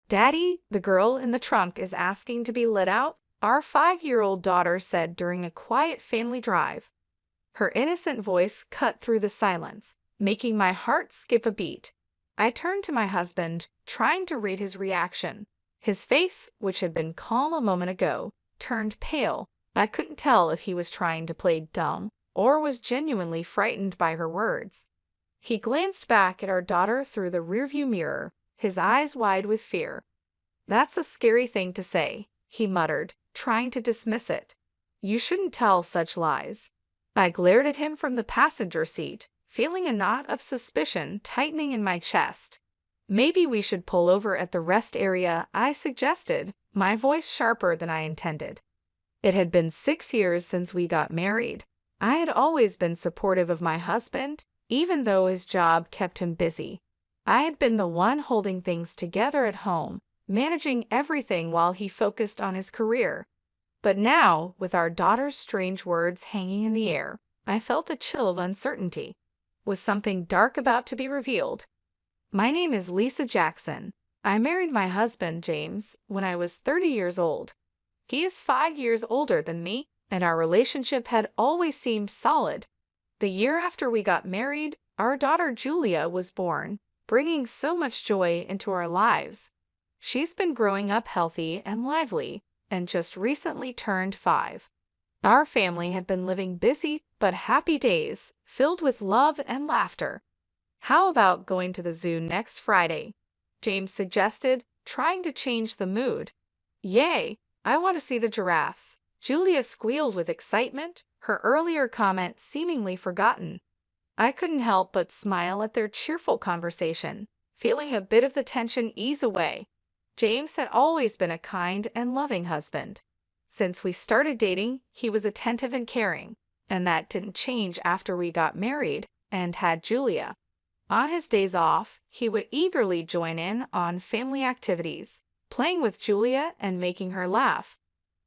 Daddy, the girl in the trunk is asking to be let out, our 5-year-old daughter said during a quiet family drive. Her innocent voice cut through the silence, making my heart skip a beat. I turned to my husband, trying to read his reaction. His face, which had been calm a moment ago, turned pale. I couldn't tell if he was trying to play dumb or was genuinely frightened by her words. He glanced back at our daughter through the rearview mirror, his eyes wide with fear. "That's a scary thing to say," he muttered, trying to dismiss it. "You shouldn't tell such lies." I glared at him from the passenger seat, feeling a knot of suspicion tightening in my chest. "Maybe we should pull over at the rest area," I suggested, my voice sharper than I intended. It had been 6 years since we got married. I had always been supportive of my husband, even though his job kept him busy. I had been the one holding things together at home, managing everything while he focused on his career. But now, with our daughter's strange words hanging in the air, I felt a chill of uncertainty. Was something dark about to be revealed? "My name is Lisa Jackson. I married my husband, James, when I was 30 years old. He is 5 years older than me, and our relationship had always seemed solid. The year after we got married, our daughter Julia was born, bringing so much joy into our lives. She's been growing up healthy and lively, and just recently turned 5. Our family had been living busy but happy days, filled with love and laughter. "How about going to the zoo next Friday?" James suggested, trying to change the mood. "Yay! I want to see the giraffes," Julia squealed with excitement, her earlier comment seemingly forgotten. I couldn't help but smile at their cheerful conversation, feeling a bit of the tension ease away. James had always been a kind and loving husband. Since we started dating, he was attentive and caring, and that didn't change after we got married and had Julia. On his days off, he would eagerly join in on family activities, playing with Julia and making her laugh.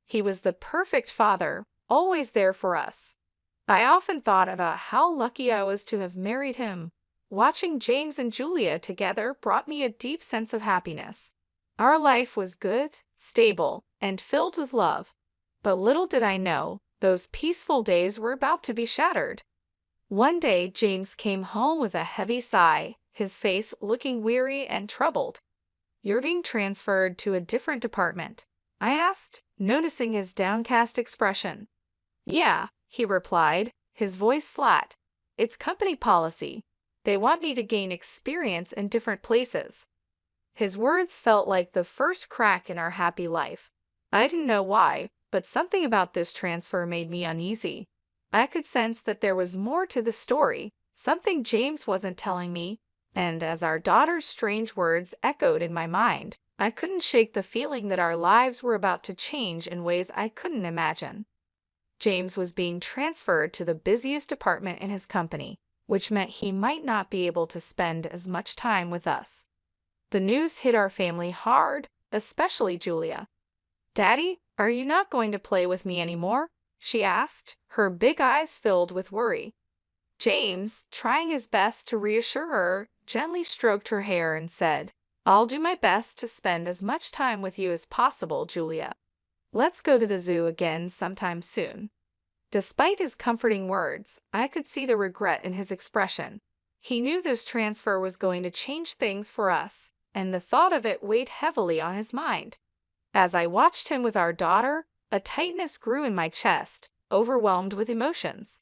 He was the perfect father, always there for us. I often thought about how lucky I was to have married him. Watching James and Julia together brought me a deep sense of happiness. Our life was good, stable, and filled with love. But little did I know, those peaceful days were about to be shattered. One day, James came home with a heavy sigh, his face looking weary and troubled. "You're being transferred to a different department?" I asked, noticing his downcast expression. "Yeah," he replied, his voice flat. "It's company policy. They want me to gain experience in different places." His words felt like the first crack in our happy life. I didn't know why, but something about this transfer made me uneasy. I could sense that there was more to the story, something James wasn't telling me, and as our daughter's strange words echoed in my mind, I couldn't shake the feeling that our lives were about to change in ways I couldn't imagine. James was being transferred to the busiest department in his company, which meant he might not be able to spend as much time with us. The news hit our family hard, especially Julia. "Daddy, are you not going to play with me anymore?" she asked, her big eyes filled with worry. James, trying his best to reassure her, gently stroked her hair and said, "I'll do my best to spend as much time with you as possible, Julia. Let's go to the zoo again sometime soon." Despite his comforting words, I could see the regret in his expression. He knew this transfer was going to change things for us, and the thought of it weighed heavily on his mind. As I watched him with our daughter, a tightness grew in my chest, overwhelmed with emotions.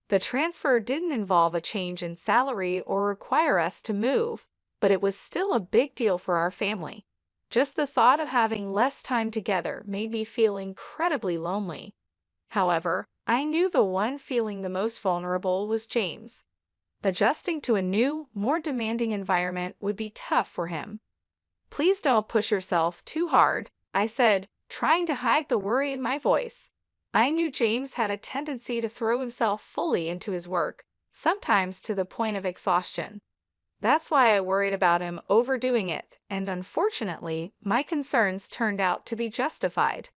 The transfer didn't involve a change in salary or require us to move, but it was still a big deal for our family. Just the thought of having less time together made me feel incredibly lonely. However, I knew the one feeling the most vulnerable was James. Adjusting to a new, more demanding environment would be tough for him. "Please don't push yourself too hard," I said, trying to hide the worry in my voice. I knew James had a tendency to throw himself fully into his work, sometimes to the point of exhaustion. That's why I worried about him overdoing it, and unfortunately, my concerns turned out to be justified.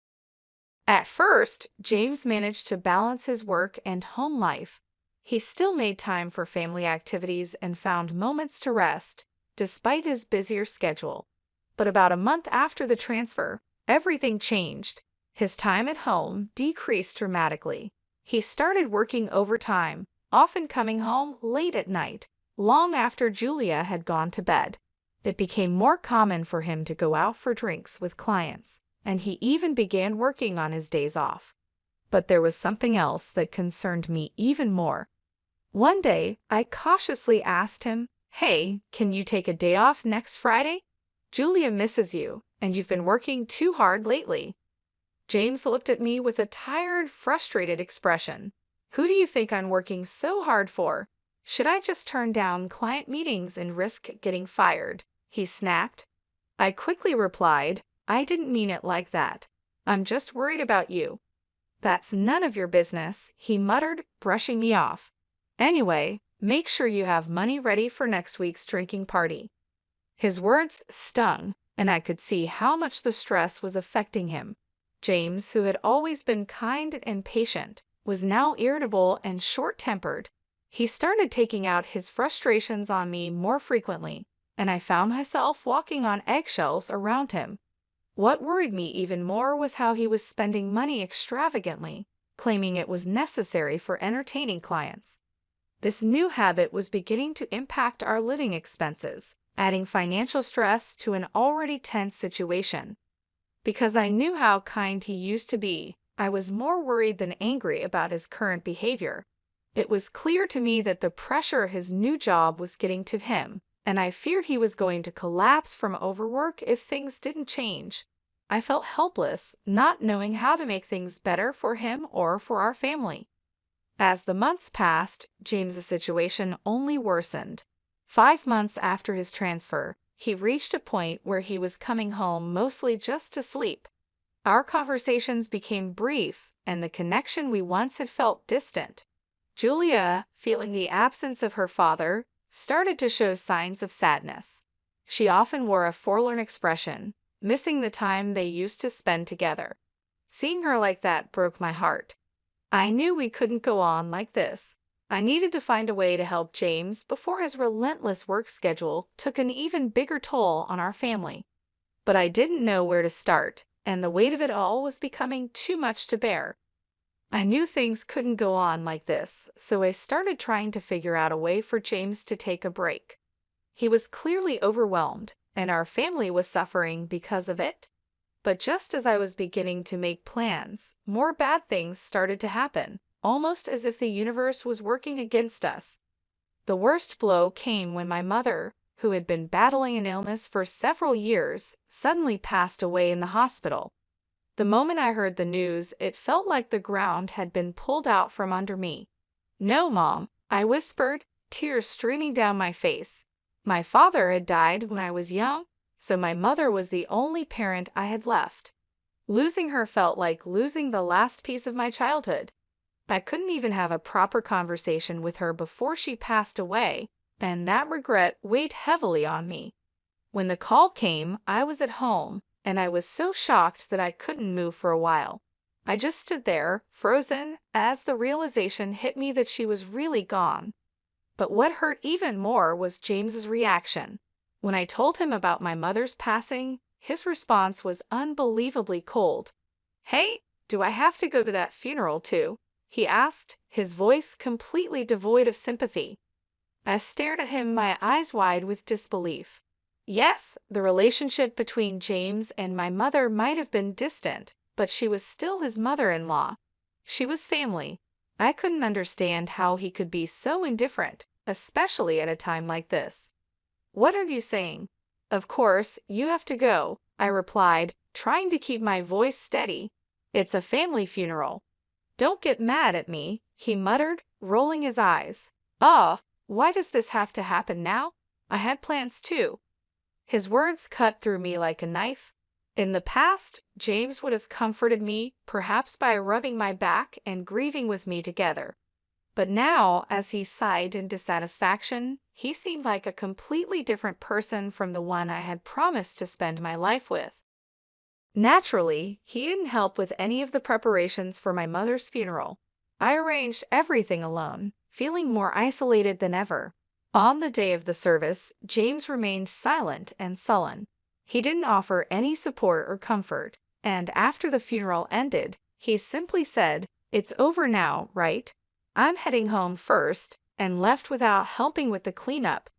At first, James managed to balance his work and home life. He still made time for family activities and found moments to rest, despite his busier schedule. But about a month after the transfer, everything changed. His time at home decreased dramatically. He started working overtime, often coming home late at night, long after Julia had gone to bed. It became more common for him to go out for drinks with clients, and he even began working on his days off. But there was something else that concerned me even more. One day, I cautiously asked him, "Hey, can you take a day off next Friday? Julia misses you, and you've been working too hard lately." James looked at me with a tired, frustrated expression. "Who do you think I'm working so hard for? Should I just turn down client meetings and risk getting fired?" he snapped. I quickly replied, "I didn't mean it like that. I'm just worried about you." "That's none of your business," he muttered, brushing me off. "Anyway, make sure you have money ready for next week's drinking party." His words stung, and I could see how much the stress was affecting him. James, who had always been kind and patient, was now irritable and short-tempered. He started taking out his frustrations on me more frequently, and I found myself walking on eggshells around him. What worried me even more was how he was spending money extravagantly, claiming it was necessary for entertaining clients. This new habit was beginning to impact our living expenses, adding financial stress to an already tense situation. Because I knew how kind he used to be, I was more worried than angry about his current behavior. It was clear to me that the pressure of his new job was getting to him, and I feared he was going to collapse from overwork if things didn't change. I felt helpless, not knowing how to make things better for him or for our family. As the months passed, James's situation only worsened. 5 months after his transfer, he reached a point where he was coming home mostly just to sleep. Our conversations became brief, and the connection we once had felt distant. Julia, feeling the absence of her father, started to show signs of sadness. She often wore a forlorn expression, missing the time they used to spend together. Seeing her like that broke my heart. I knew we couldn't go on like this. I needed to find a way to help James before his relentless work schedule took an even bigger toll on our family. But I didn't know where to start, and the weight of it all was becoming too much to bear. I knew things couldn't go on like this, so I started trying to figure out a way for James to take a break. He was clearly overwhelmed, and our family was suffering because of it. But just as I was beginning to make plans, more bad things started to happen, almost as if the universe was working against us. The worst blow came when my mother, who had been battling an illness for several years, suddenly passed away in the hospital. The moment I heard the news, it felt like the ground had been pulled out from under me. "No, Mom," I whispered, tears streaming down my face. My father had died when I was young, so my mother was the only parent I had left. Losing her felt like losing the last piece of my childhood. I couldn't even have a proper conversation with her before she passed away, and that regret weighed heavily on me. When the call came, I was at home, and I was so shocked that I couldn't move for a while. I just stood there, frozen, as the realization hit me that she was really gone. But what hurt even more was James's reaction. When I told him about my mother's passing, his response was unbelievably cold. "Hey, do I have to go to that funeral too?" he asked, his voice completely devoid of sympathy. I stared at him, my eyes wide with disbelief. Yes, the relationship between James and my mother might have been distant, but she was still his mother-in-law. She was family. I couldn't understand how he could be so indifferent, especially at a time like this. "What are you saying?" "Of course, you have to go," I replied, trying to keep my voice steady. "It's a family funeral." "Don't get mad at me," he muttered, rolling his eyes. "Oh, why does this have to happen now? I had plans too." His words cut through me like a knife. In the past, James would have comforted me, perhaps by rubbing my back and grieving with me together. But now, as he sighed in dissatisfaction, he seemed like a completely different person from the one I had promised to spend my life with. Naturally, he didn't help with any of the preparations for my mother's funeral. I arranged everything alone, feeling more isolated than ever. On the day of the service, James remained silent and sullen. He didn't offer any support or comfort, and after the funeral ended, he simply said, "It's over now, right? I'm heading home first," and left without helping with the cleanup.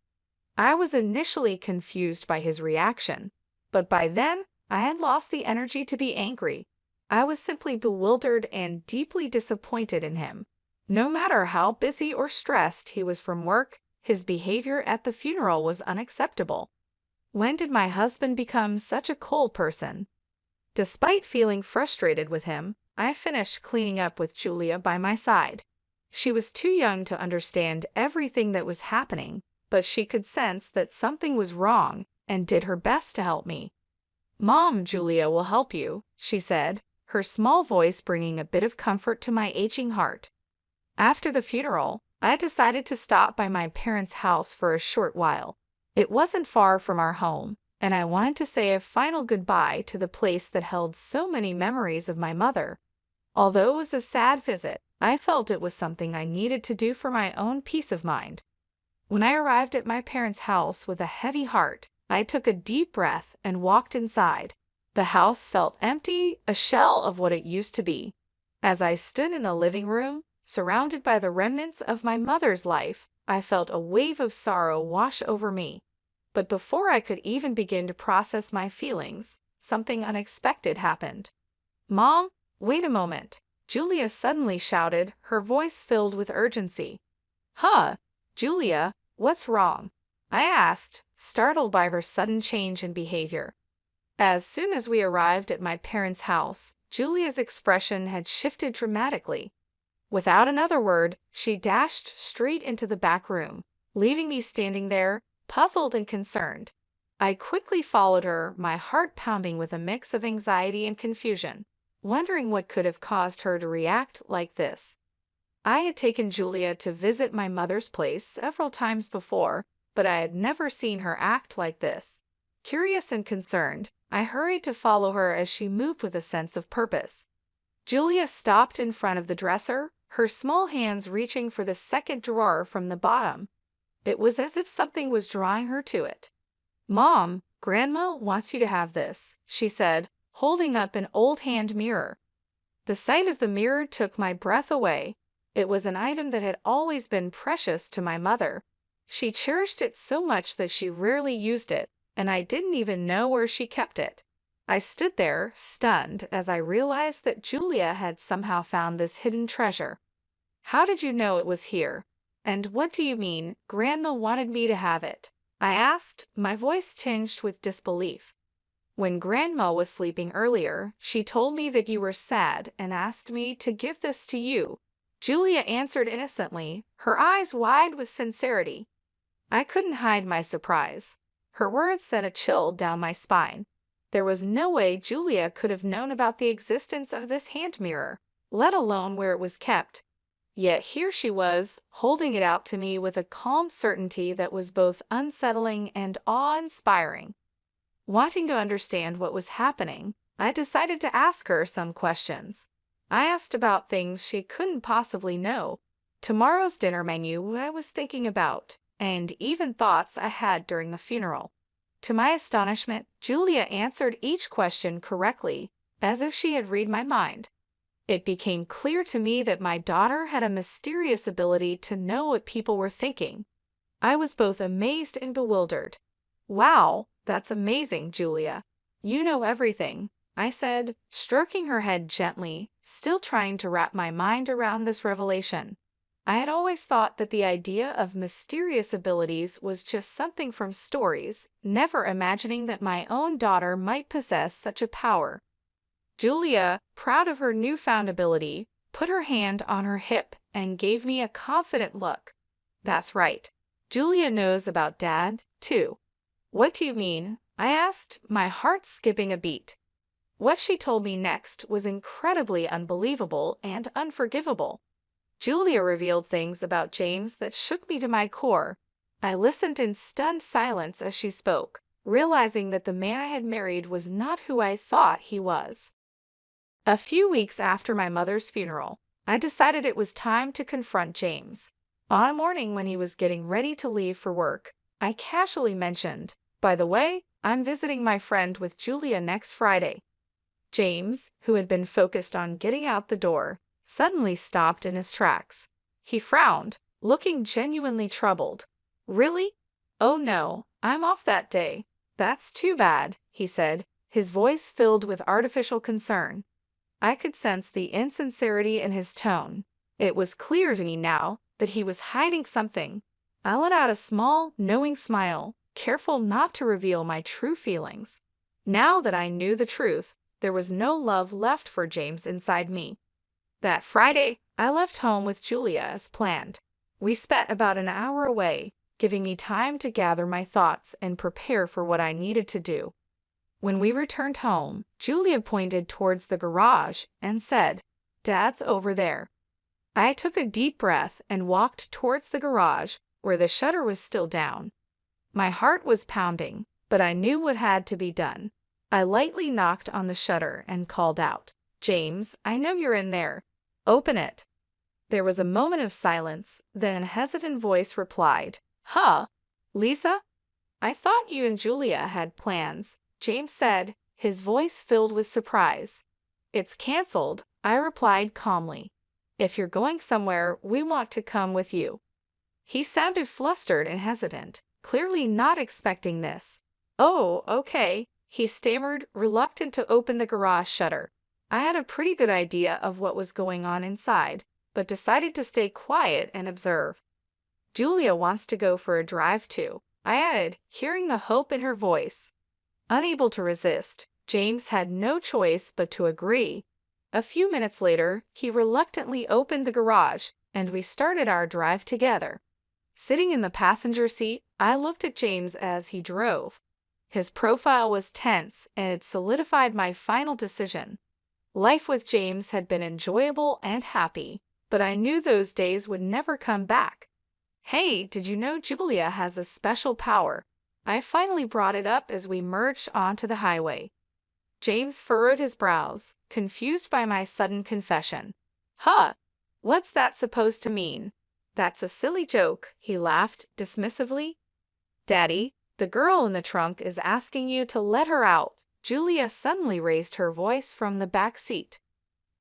I was initially confused by his reaction, but by then, I had lost the energy to be angry. I was simply bewildered and deeply disappointed in him. No matter how busy or stressed he was from work, his behavior at the funeral was unacceptable. When did my husband become such a cold person? Despite feeling frustrated with him, I finished cleaning up with Julia by my side. She was too young to understand everything that was happening, but she could sense that something was wrong and did her best to help me. "Mom, Julia will help you," she said, her small voice bringing a bit of comfort to my aching heart. After the funeral, I decided to stop by my parents' house for a short while. It wasn't far from our home, and I wanted to say a final goodbye to the place that held so many memories of my mother. Although it was a sad visit, I felt it was something I needed to do for my own peace of mind. When I arrived at my parents' house with a heavy heart, I took a deep breath and walked inside. The house felt empty, a shell of what it used to be. As I stood in the living room, surrounded by the remnants of my mother's life, I felt a wave of sorrow wash over me. But before I could even begin to process my feelings, something unexpected happened. "Mom, wait a moment," Julia suddenly shouted, her voice filled with urgency. "Huh, Julia, what's wrong?" I asked, startled by her sudden change in behavior. As soon as we arrived at my parents' house, Julia's expression had shifted dramatically. Without another word, she dashed straight into the back room, leaving me standing there, puzzled and concerned. I quickly followed her, my heart pounding with a mix of anxiety and confusion, wondering what could have caused her to react like this. I had taken Julia to visit my mother's place several times before, but I had never seen her act like this. Curious and concerned, I hurried to follow her as she moved with a sense of purpose. Julia stopped in front of the dresser, her small hands reaching for the second drawer from the bottom. It was as if something was drawing her to it. "Mom, Grandma wants you to have this," she said, holding up an old hand mirror. The sight of the mirror took my breath away. It was an item that had always been precious to my mother. She cherished it so much that she rarely used it, and I didn't even know where she kept it. I stood there, stunned, as I realized that Julia had somehow found this hidden treasure. "How did you know it was here? And what do you mean, Grandma wanted me to have it?" I asked, my voice tinged with disbelief. "When Grandma was sleeping earlier, she told me that you were sad and asked me to give this to you," Julia answered innocently, her eyes wide with sincerity. I couldn't hide my surprise. Her words sent a chill down my spine. There was no way Julia could have known about the existence of this hand mirror, let alone where it was kept. Yet here she was, holding it out to me with a calm certainty that was both unsettling and awe-inspiring. Wanting to understand what was happening, I decided to ask her some questions. I asked about things she couldn't possibly know, tomorrow's dinner menu I was thinking about, and even thoughts I had during the funeral. To my astonishment, Julia answered each question correctly, as if she had read my mind. It became clear to me that my daughter had a mysterious ability to know what people were thinking. I was both amazed and bewildered. "Wow, that's amazing, Julia. You know everything," I said, stroking her head gently, still trying to wrap my mind around this revelation. I had always thought that the idea of mysterious abilities was just something from stories, never imagining that my own daughter might possess such a power. Julia, proud of her newfound ability, put her hand on her hip and gave me a confident look. "That's right. Julia knows about Dad, too." "What do you mean?" I asked, my heart skipping a beat. What she told me next was incredibly unbelievable and unforgivable. Julia revealed things about James that shook me to my core. I listened in stunned silence as she spoke, realizing that the man I had married was not who I thought he was. A few weeks after my mother's funeral, I decided it was time to confront James. On a morning when he was getting ready to leave for work, I casually mentioned, By the way, I'm visiting my friend with Julia next Friday. James, who had been focused on getting out the door, suddenly stopped in his tracks. He frowned, looking genuinely troubled. Really? Oh no, I'm off that day. That's too bad, he said, his voice filled with artificial concern. I could sense the insincerity in his tone. It was clear to me now that he was hiding something. I let out a small, knowing smile, careful not to reveal my true feelings. Now that I knew the truth, there was no love left for James inside me. That Friday, I left home with Julia as planned. We spent about an hour away, giving me time to gather my thoughts and prepare for what I needed to do. When we returned home, Julia pointed towards the garage and said, "Dad's over there." I took a deep breath and walked towards the garage, where the shutter was still down. My heart was pounding, but I knew what had to be done. I lightly knocked on the shutter and called out, "James, I know you're in there. Open it." There was a moment of silence, then a hesitant voice replied, "Huh? Lisa? I thought you and Julia had plans," James said, his voice filled with surprise. "It's canceled," I replied calmly. "If you're going somewhere, we want to come with you." He sounded flustered and hesitant, clearly not expecting this. "Oh, okay," he stammered, reluctant to open the garage shutter. I had a pretty good idea of what was going on inside, but decided to stay quiet and observe. "Julia wants to go for a drive too," I added, hearing the hope in her voice. Unable to resist, James had no choice but to agree. A few minutes later, he reluctantly opened the garage, and we started our drive together. Sitting in the passenger seat, I looked at James as he drove. His profile was tense, and it solidified my final decision. Life with James had been enjoyable and happy, but I knew those days would never come back. "Hey, did you know Julia has a special power?" I finally brought it up as we merged onto the highway. James furrowed his brows, confused by my sudden confession. "Huh? What's that supposed to mean?" "That's a silly joke," he laughed dismissively. "Daddy, the girl in the trunk is asking you to let her out." Julia suddenly raised her voice from the back seat.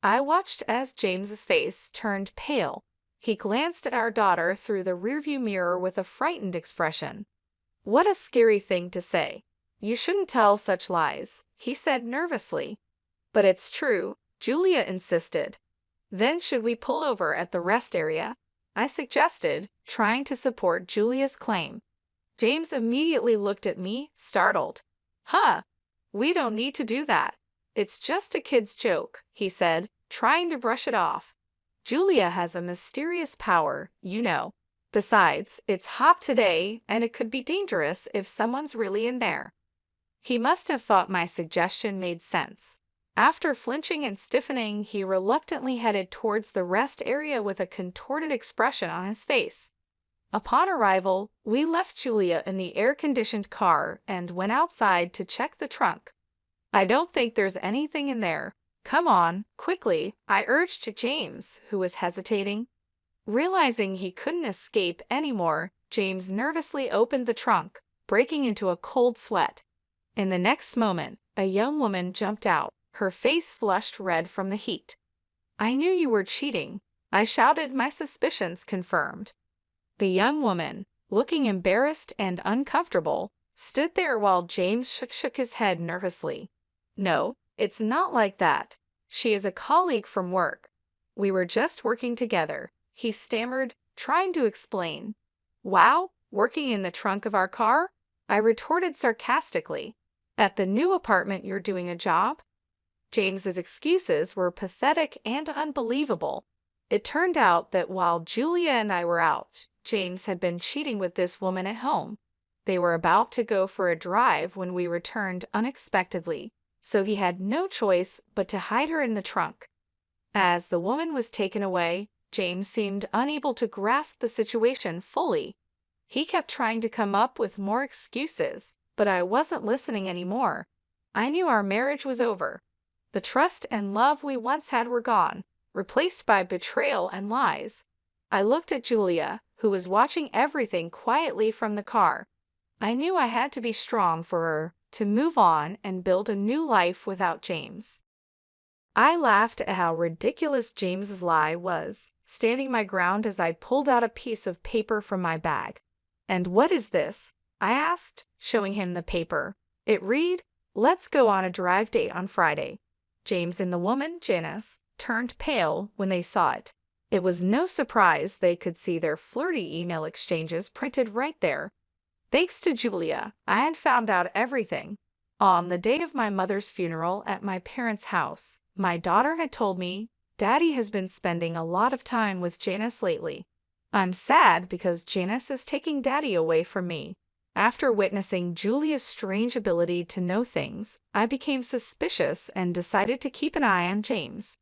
I watched as James's face turned pale. He glanced at our daughter through the rearview mirror with a frightened expression. "What a scary thing to say. You shouldn't tell such lies," he said nervously. "But it's true," Julia insisted. "Then should we pull over at the rest area?" I suggested, trying to support Julia's claim. James immediately looked at me, startled. "Huh? We don't need to do that. It's just a kid's joke," he said, trying to brush it off. "Julia has a mysterious power, you know. Besides, it's hot today, and it could be dangerous if someone's really in there." He must have thought my suggestion made sense. After flinching and stiffening, he reluctantly headed towards the rest area with a contorted expression on his face. Upon arrival, we left Julia in the air-conditioned car and went outside to check the trunk. "I don't think there's anything in there. Come on, quickly," I urged to James, who was hesitating. Realizing he couldn't escape anymore, James nervously opened the trunk, breaking into a cold sweat. In the next moment, a young woman jumped out, her face flushed red from the heat. "I knew you were cheating," I shouted, my suspicions confirmed. The young woman, looking embarrassed and uncomfortable, stood there while James shook his head nervously. "No, it's not like that. She is a colleague from work. We were just working together," he stammered, trying to explain. "Wow, working in the trunk of our car?" I retorted sarcastically. "At the new apartment you're doing a job?" James's excuses were pathetic and unbelievable. It turned out that while Julia and I were out, James had been cheating with this woman at home. They were about to go for a drive when we returned unexpectedly, so he had no choice but to hide her in the trunk. As the woman was taken away, James seemed unable to grasp the situation fully. He kept trying to come up with more excuses, but I wasn't listening anymore. I knew our marriage was over. The trust and love we once had were gone, replaced by betrayal and lies. I looked at Julia, who was watching everything quietly from the car. I knew I had to be strong for her, to move on and build a new life without James. I laughed at how ridiculous James's lie was, standing my ground as I pulled out a piece of paper from my bag. "And what is this?" I asked, showing him the paper. It read, "Let's go on a drive date on Friday." James and the woman, Janice, turned pale when they saw it. It was no surprise they could see their flirty email exchanges printed right there. Thanks to Julia, I had found out everything. On the day of my mother's funeral at my parents' house, my daughter had told me, "Daddy has been spending a lot of time with Janice lately. I'm sad because Janice is taking Daddy away from me." After witnessing Julia's strange ability to know things, I became suspicious and decided to keep an eye on James.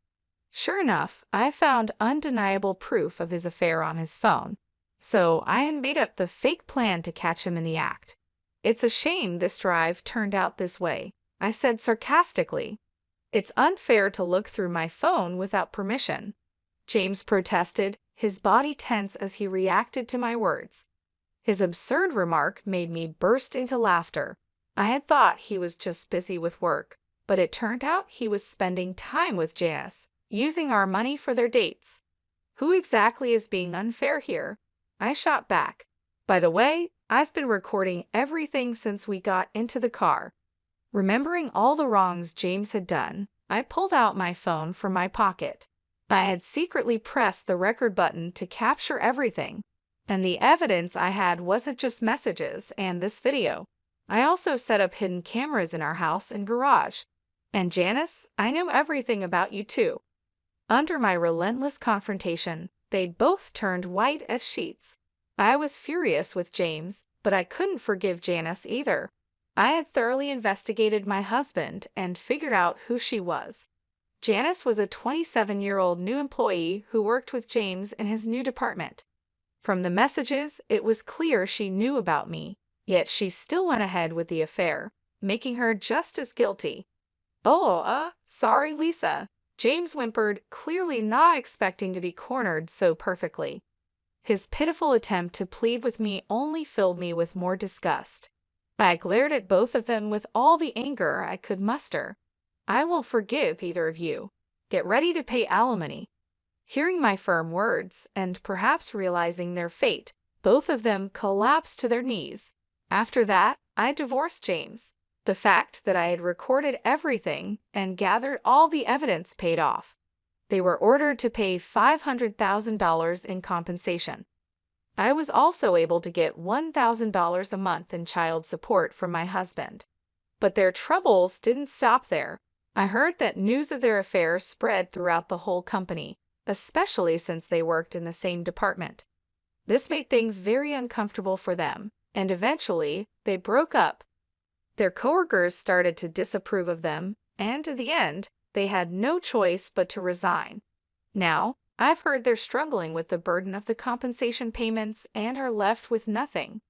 Sure enough, I found undeniable proof of his affair on his phone, so I had made up the fake plan to catch him in the act. "It's a shame this drive turned out this way," I said sarcastically. "It's unfair to look through my phone without permission." James protested, his body tense as he reacted to my words. His absurd remark made me burst into laughter. I had thought he was just busy with work, but it turned out he was spending time with Janice, using our money for their dates. "Who exactly is being unfair here?" I shot back. "By the way, I've been recording everything since we got into the car." Remembering all the wrongs James had done, I pulled out my phone from my pocket. I had secretly pressed the record button to capture everything. And the evidence I had wasn't just messages and this video. I also set up hidden cameras in our house and garage. "And Janice, I know everything about you too." Under my relentless confrontation, they both turned white as sheets. I was furious with James, but I couldn't forgive Janice either. I had thoroughly investigated my husband and figured out who she was. Janice was a 27-year-old new employee who worked with James in his new department. From the messages, it was clear she knew about me, yet she still went ahead with the affair, making her just as guilty. "Oh, sorry, Lisa," James whimpered, clearly not expecting to be cornered so perfectly. His pitiful attempt to plead with me only filled me with more disgust. I glared at both of them with all the anger I could muster. "I won't forgive either of you. Get ready to pay alimony." Hearing my firm words, and perhaps realizing their fate, both of them collapsed to their knees. After that, I divorced James. The fact that I had recorded everything and gathered all the evidence paid off. They were ordered to pay $500,000 in compensation. I was also able to get $1,000 a month in child support from my husband. But their troubles didn't stop there. I heard that news of their affair spread throughout the whole company, especially since they worked in the same department. This made things very uncomfortable for them, and eventually, they broke up. Their coworkers started to disapprove of them, and in the end, they had no choice but to resign. Now, I've heard they're struggling with the burden of the compensation payments and are left with nothing.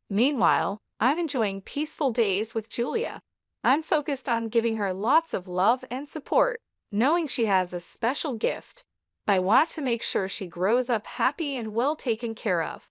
Meanwhile, I'm enjoying peaceful days with Julia. I'm focused on giving her lots of love and support, knowing she has a special gift. I want to make sure she grows up happy and well taken care of.